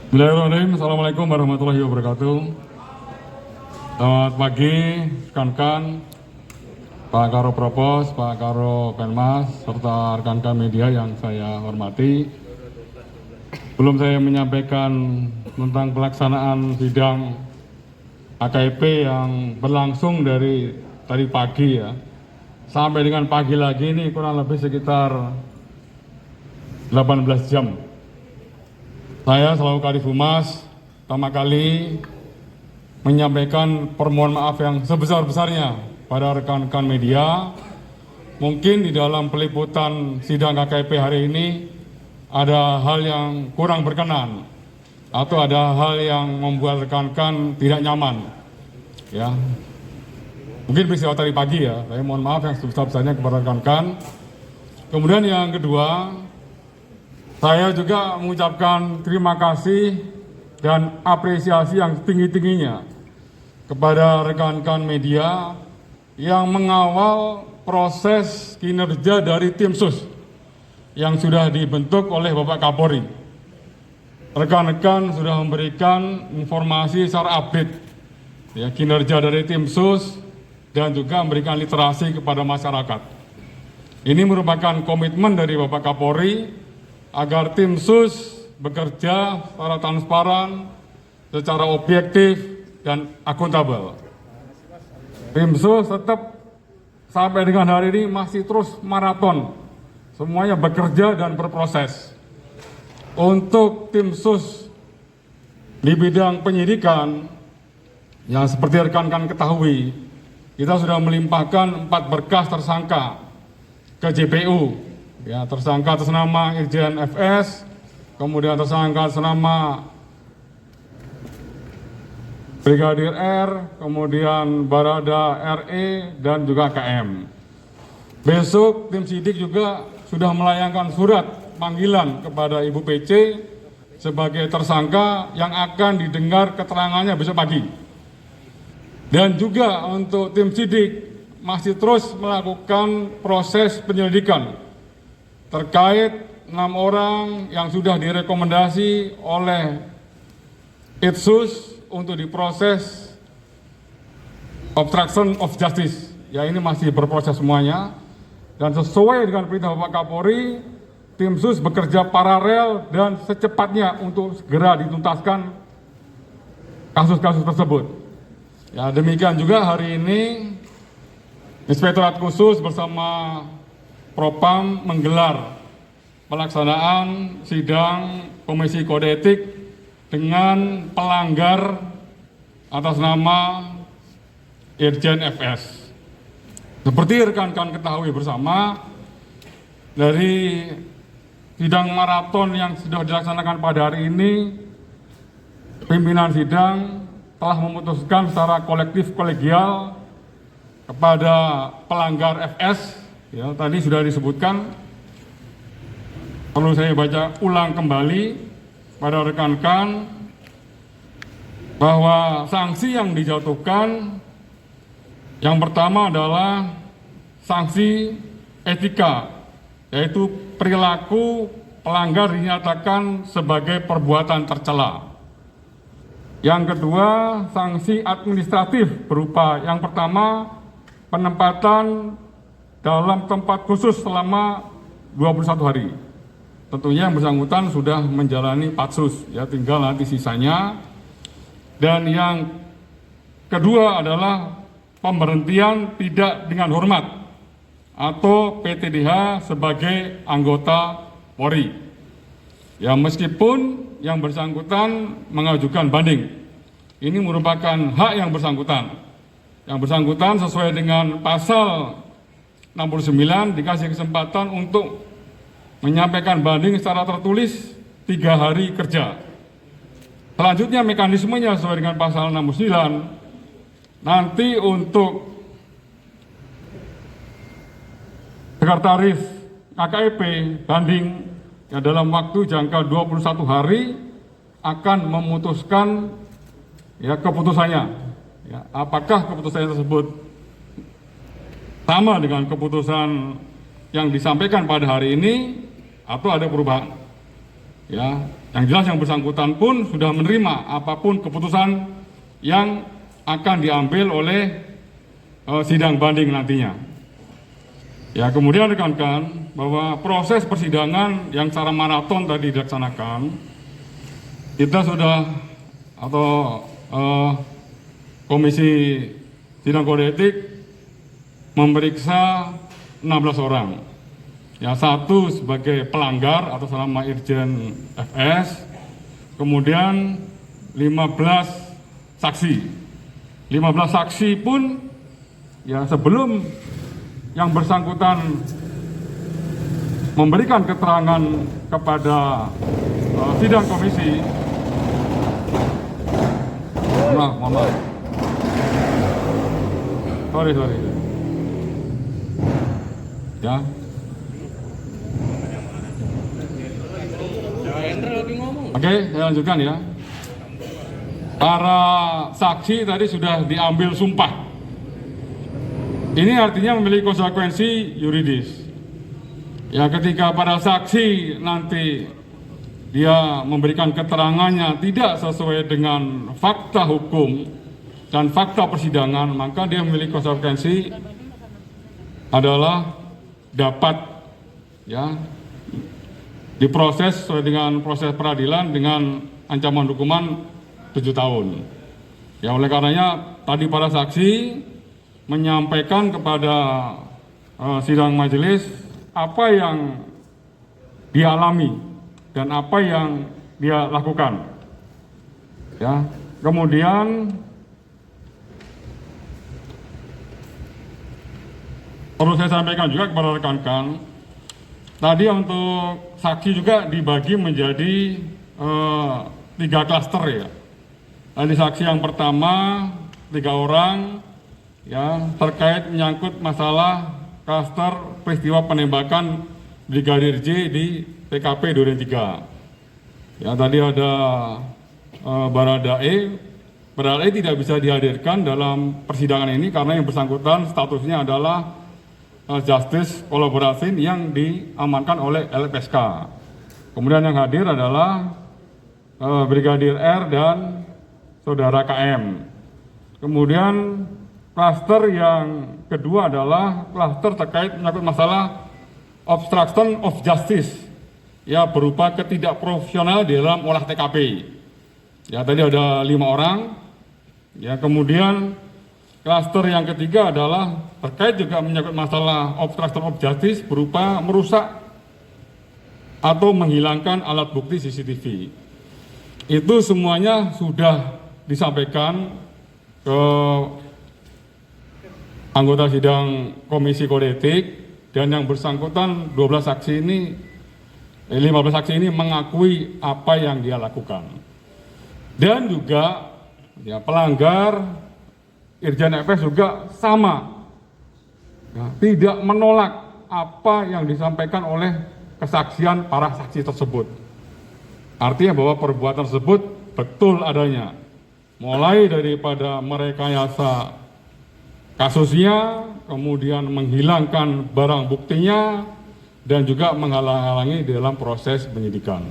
Bismillahirrahmanirrahim. Assalamualaikum warahmatullahi wabarakatuh. Selamat pagi, rekan-rekan, Pak Karo Propos, Pak Karo Penmas, serta rekan-rekan media yang saya hormati. Belum saya menyampaikan tentang pelaksanaan sidang AKP yang berlangsung dari tadi pagi ya, sampai dengan pagi lagi ini kurang lebih sekitar 18 jam. Saya selaku Kadif Humas pertama kali menyampaikan permohonan maaf yang sebesar-besarnya pada rekan-rekan media. Mungkin di dalam peliputan sidang KKP hari ini ada hal yang kurang berkenan atau ada hal yang membuat rekan-rekan tidak nyaman. Ya, mungkin peristiwa tadi pagi ya. Saya mohon maaf yang sebesar-besarnya kepada rekan-rekan. Kemudian yang kedua, saya juga mengucapkan terima kasih dan apresiasi yang setinggi-tingginya kepada rekan-rekan media yang mengawal proses kinerja dari tim sus yang sudah dibentuk oleh Bapak Kapolri. Rekan-rekan sudah memberikan informasi secara update ya, kinerja dari tim sus dan juga memberikan literasi kepada masyarakat. Ini merupakan komitmen dari Bapak Kapolri agar tim sus bekerja secara transparan, secara objektif, dan akuntabel. Tim sus tetap sampai dengan hari ini masih terus maraton, semuanya bekerja dan berproses. Untuk tim sus di bidang penyidikan, yang seperti rekan-rekan ketahui, kita sudah melimpahkan 4 berkas tersangka ke JPU. Ya, tersangka atas nama Irjen FS, kemudian tersangka atas nama Brigadir R, kemudian Barada RE, dan juga KM. Besok tim sidik juga sudah melayangkan surat panggilan kepada Ibu PC sebagai tersangka yang akan didengar keterangannya besok pagi. Dan juga untuk tim sidik masih terus melakukan proses penyelidikan terkait 6 orang yang sudah direkomendasi oleh Itsus untuk diproses obstruction of justice. Ya, ini masih berproses semuanya. Dan sesuai dengan perintah Bapak Kapolri, tim sus bekerja paralel dan secepatnya untuk segera dituntaskan kasus-kasus tersebut. Ya, demikian juga hari ini Inspektorat Khusus bersama Propam menggelar pelaksanaan sidang Komisi Kode Etik dengan pelanggar atas nama Irjen FS. Seperti rekan-rekan ketahui bersama, dari sidang maraton yang sudah dilaksanakan pada hari ini, pimpinan sidang telah memutuskan secara kolektif kolegial kepada pelanggar FS. Ya, tadi sudah disebutkan, perlu saya baca ulang kembali pada rekan-rekan bahwa sanksi yang dijatuhkan yang pertama adalah sanksi etika, yaitu perilaku pelanggar dinyatakan sebagai perbuatan tercela. Yang kedua, sanksi administratif berupa yang pertama penempatan dalam tempat khusus selama 21 hari. Tentunya yang bersangkutan sudah menjalani patsus, ya, tinggal nanti sisanya. Dan yang kedua adalah pemberhentian tidak dengan hormat atau PTDH sebagai anggota Polri. Ya, meskipun yang bersangkutan mengajukan banding, ini merupakan hak yang bersangkutan. Yang bersangkutan sesuai dengan pasal 69 dikasih kesempatan untuk menyampaikan banding secara tertulis 3 hari kerja. Selanjutnya mekanismenya sesuai dengan pasal 69, nanti untuk sekretaris KKP banding yang dalam waktu jangka 21 hari akan memutuskan ya keputusannya. Ya, apakah keputusannya tersebut sama dengan keputusan yang disampaikan pada hari ini atau ada perubahan. Ya, yang jelas yang bersangkutan pun sudah menerima apapun keputusan yang akan diambil oleh sidang banding nantinya. Ya, kemudian rekan-rekan bahwa proses persidangan yang secara maraton tadi dilaksanakan, kita sudah atau Komisi Sidang Kode Etik memeriksa 16 orang. Ya, 1 sebagai pelanggar atas nama Irjen FS, kemudian 15 saksi. 15 saksi pun ya sebelum yang bersangkutan memberikan keterangan kepada sidang komisi. Mohon maaf. Sorry. Ya. Oke, saya lanjutkan ya. Para saksi tadi sudah diambil sumpah. Ini artinya memiliki konsekuensi yuridis. Ya, ketika para saksi nanti dia memberikan keterangannya tidak sesuai dengan fakta hukum dan fakta persidangan, maka dia memiliki konsekuensi adalah dapat ya diproses sesuai dengan proses peradilan dengan ancaman hukuman 7 tahun. Ya, oleh karenanya tadi para saksi menyampaikan kepada sidang majelis apa yang dia alami dan apa yang dia lakukan. Ya, kemudian perlu saya sampaikan juga kepada rekan-rekan, tadi untuk saksi juga dibagi menjadi 3 klaster ya. Tadi saksi yang pertama 3 orang ya terkait menyangkut masalah klaster peristiwa penembakan Brigadir J di TKP Duren 3. Ya, tadi ada Baradae. Baradae tidak bisa dihadirkan dalam persidangan ini karena yang bersangkutan statusnya adalah justice collaboration yang diamankan oleh LPSK. Kemudian yang hadir adalah Brigadir R dan Saudara KM. Kemudian klaster yang kedua adalah klaster terkait menyangkut masalah obstruction of justice, ya berupa ketidakprofesional di dalam olah TKP. Ya, tadi ada 5 orang. Ya, kemudian klaster yang ketiga adalah terkait juga menyangkut masalah obstruction of justice berupa merusak atau menghilangkan alat bukti CCTV. Itu semuanya sudah disampaikan ke anggota sidang Komisi Kode Etik, dan yang bersangkutan 15 saksi ini mengakui apa yang dia lakukan. Dan juga ya, pelanggar Irjen FS juga sama, ya, tidak menolak apa yang disampaikan oleh kesaksian para saksi tersebut. Artinya bahwa perbuatan tersebut betul adanya, mulai daripada merekayasa kasusnya, kemudian menghilangkan barang buktinya, dan juga menghalang-halangi dalam proses penyidikan.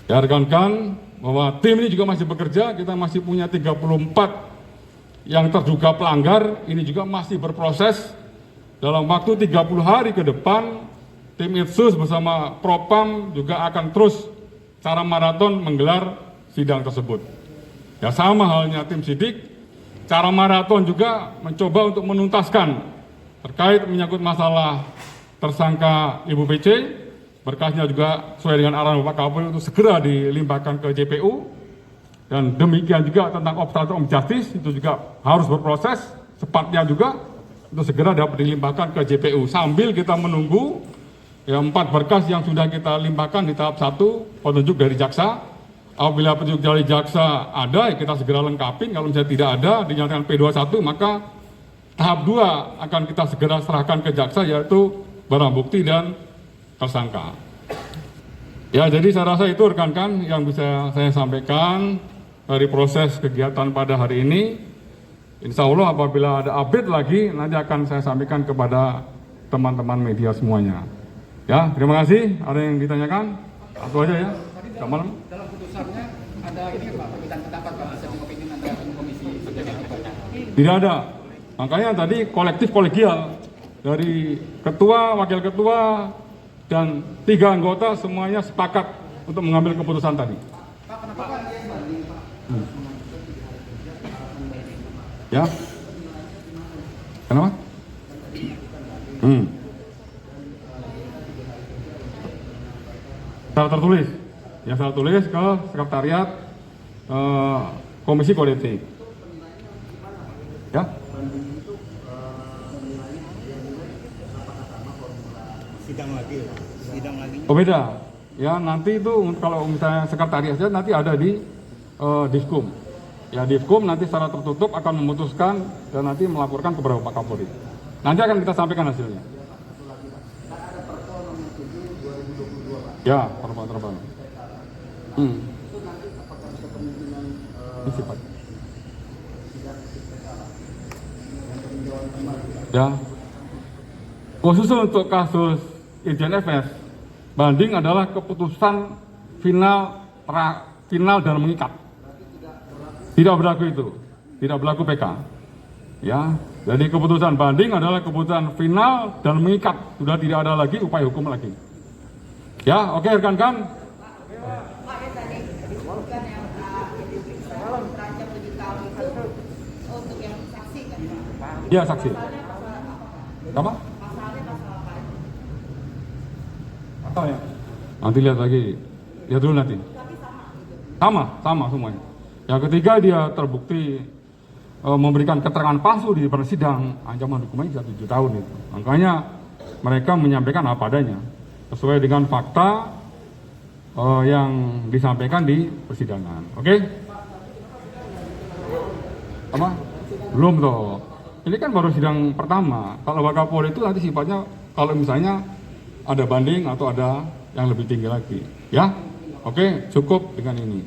Ya, rekan-rekan, bahwa tim ini juga masih bekerja, kita masih punya 34 yang terduga pelanggar, ini juga masih berproses. Dalam waktu 30 hari ke depan, tim Itsus bersama Propam juga akan terus secara maraton menggelar sidang tersebut. Ya, sama halnya tim sidik, cara maraton juga mencoba untuk menuntaskan terkait menyangkut masalah tersangka Ibu PC, berkasnya juga sesuai dengan arahan Bapak Kapolri untuk segera dilimpahkan ke JPU, dan demikian juga tentang obstruction of justice itu juga harus berproses cepatnya juga untuk segera dapat dilimpahkan ke JPU, sambil kita menunggu ya 4 berkas yang sudah kita limpahkan di tahap 1 petunjuk dari jaksa. Apabila petunjuk dari jaksa ada, ya kita segera lengkapi. Kalau misalnya tidak ada, dinyatakan P21, maka tahap 2 akan kita segera serahkan ke jaksa, yaitu barang bukti dan tersangka. Ya, jadi saya rasa itu rekan-rekan yang bisa saya sampaikan dari proses kegiatan pada hari ini. Insya Allah apabila ada update lagi, nanti akan saya sampaikan kepada teman-teman media semuanya. Ya, terima kasih. Ada yang ditanyakan? Itu aja ya. Selamat malam. Dalam putusannya ada ini kan Pak, perbedaan pendapat Pak, dissenting opinion antara komisi Tidak ada. Makanya tadi kolektif kolegial dari ketua, wakil ketua, dan 3 anggota semuanya sepakat untuk mengambil keputusan tadi. Pak, kenapa Pak? Ya. Kenapa? Secara tertulis. Ya, secara tulis ke sekretariat Komisi Kode Etik. Ya. Sidang lagi. Oh, beda. Ya, nanti itu kalau misalnya sekretariatnya nanti ada di Diskum. Ya, Diskum nanti secara tertutup akan memutuskan dan nanti melaporkan kepada Pak Kapolri. Nanti akan kita sampaikan hasilnya. Ya, perban terbang. Ini sifat. Ya. Khusus untuk kasus Irjen FS, banding adalah keputusan final dan mengikat. Tidak berlaku itu, tidak berlaku PK. Ya, jadi keputusan banding adalah keputusan final dan mengikat. Sudah tidak ada lagi upaya hukum lagi. Ya, oke rekan-rekan. Pak, ya tadi disebutkan yang terancam 7 tahun itu untuk yang saksi kan Pak? Iya, saksi. Pasalnya pasal apa? Apa? Pasalnya pasal apa? Atau ya? Nanti lihat lagi. Lihat dulu nanti. Tapi sama gitu. Sama semuanya. Yang ketiga dia terbukti memberikan keterangan palsu di persidang, ancaman hukumannya bisa 7 tahun itu. Makanya mereka menyampaikan apa adanya sesuai dengan fakta yang disampaikan di persidangan. Oke? Apa? Belum toh. Ini kan baru sidang pertama. Kalau Pak Kapolri itu nanti sifatnya kalau misalnya ada banding atau ada yang lebih tinggi lagi. Ya? Oke, cukup dengan ini.